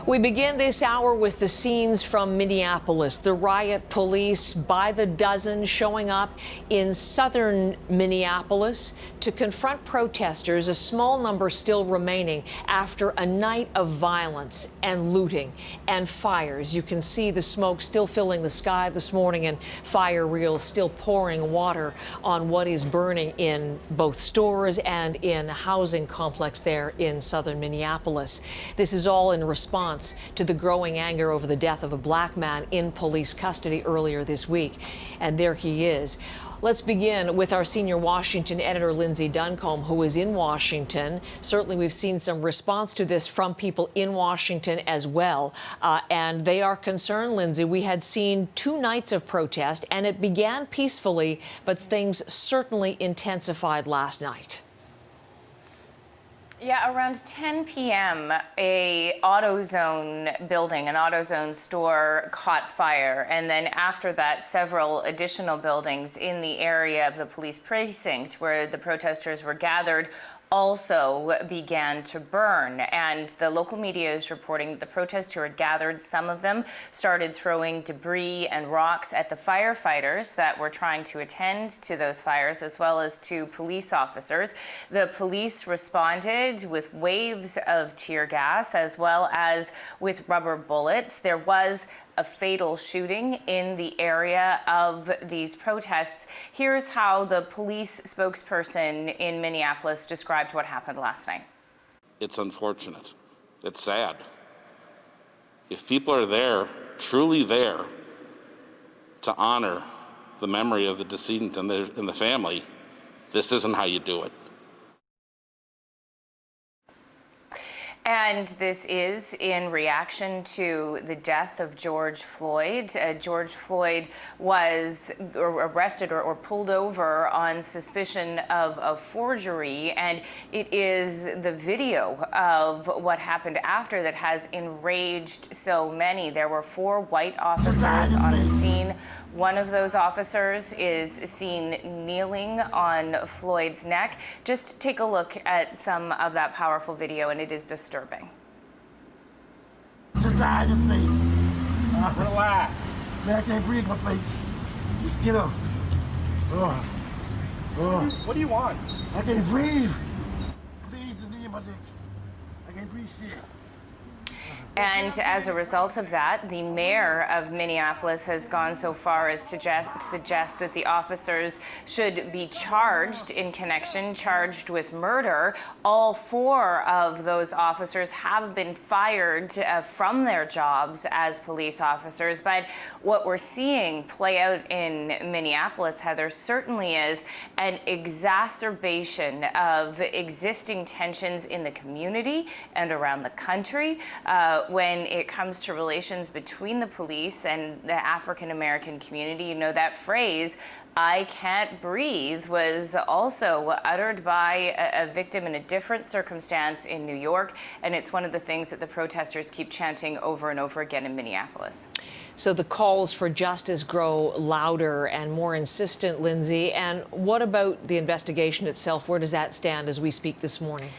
We begin this hour with the scenes from Minneapolis. The riot police by the dozen showing up in southern Minneapolis to confront protesters, a small number still remaining after a night of violence and looting and fires. You can see the smoke still filling the sky this morning and fire reels still pouring water on what is burning in both stores and in a housing complex there in southern Minneapolis. This is all in response to the growing anger over the death of a black man in police custody earlier this week. And there he is. Let's begin with our senior Washington editor, Lindsay Duncombe, who is in Washington. Certainly, we've seen some response to this from people in Washington as well. And they are concerned, Lindsay. We had seen 2 nights of protest, and it began peacefully, but things certainly intensified last night. Yeah, around 10 p.m., an AutoZone building, an AutoZone store caught fire. And then after that, several additional buildings in the area of the police precinct where the protesters were gathered also began to burn. And the local media is reporting that the protesters who had gathered, some of them started throwing debris and rocks at the firefighters that were trying to attend to those fires, as well as to police officers. The police responded with waves of tear gas, as well as with rubber bullets. There was a fatal shooting in the area of these protests. Here's how the police spokesperson in Minneapolis described what happened last night. It's unfortunate. It's sad. If people are there, truly there, to honor the memory of the decedent and the family, this isn't how you do it. And this is in reaction to the death of George Floyd. George Floyd was arrested or pulled over on suspicion of forgery. And it is the video of what happened after that has enraged so many. There were 4 white officers on the scene. One of those officers is seen kneeling on Floyd's neck. Just take a look at some of that powerful video, and it is disturbing. Relax. Man, I can't breathe in my face. Just get up. What do you want? I can't breathe. Please, the knee in my neck. I can't breathe shit. And as a result of that, the mayor of Minneapolis has gone so far as to suggest that the officers should be charged with murder. All 4 of those officers have been fired from their jobs as police officers. But what we're seeing play out in Minneapolis, Heather, certainly is an exacerbation of existing tensions in the community and around the country. When it comes to relations between the police and the African-American community, you know, that phrase, "I can't breathe," was also uttered by a victim in a different circumstance in New York. And it's one of the things that the protesters keep chanting over and over again in Minneapolis. So the calls for justice grow louder and more insistent, Lindsay. And what about the investigation itself? Where does that stand as we speak this morning?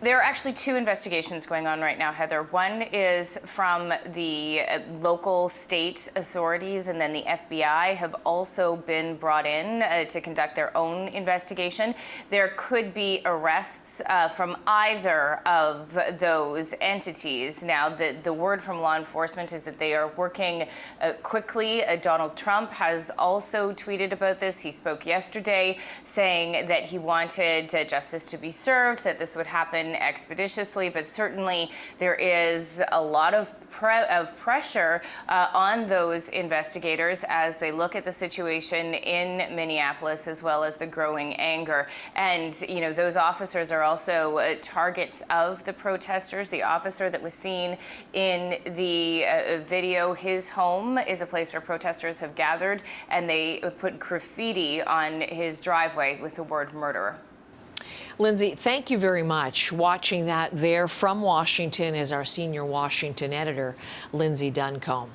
There are actually 2 investigations going on right now, Heather. One is from the local state authorities, and then the FBI have also been brought in to conduct their own investigation. There could be arrests from either of those entities. Now, the word from law enforcement is that they are working quickly. Donald Trump has also tweeted about this. He spoke yesterday saying that he wanted justice to be served, that this would happen expeditiously, but certainly there is a lot of pressure on those investigators as they look at the situation in Minneapolis, as well as the growing anger. And, you know, those officers are also targets of the protesters. The officer that was seen in the video, his home is a place where protesters have gathered, and they put graffiti on his driveway with the word murderer. Lindsay, thank you very much. Watching that there from Washington is our senior Washington editor, Lindsay Duncombe.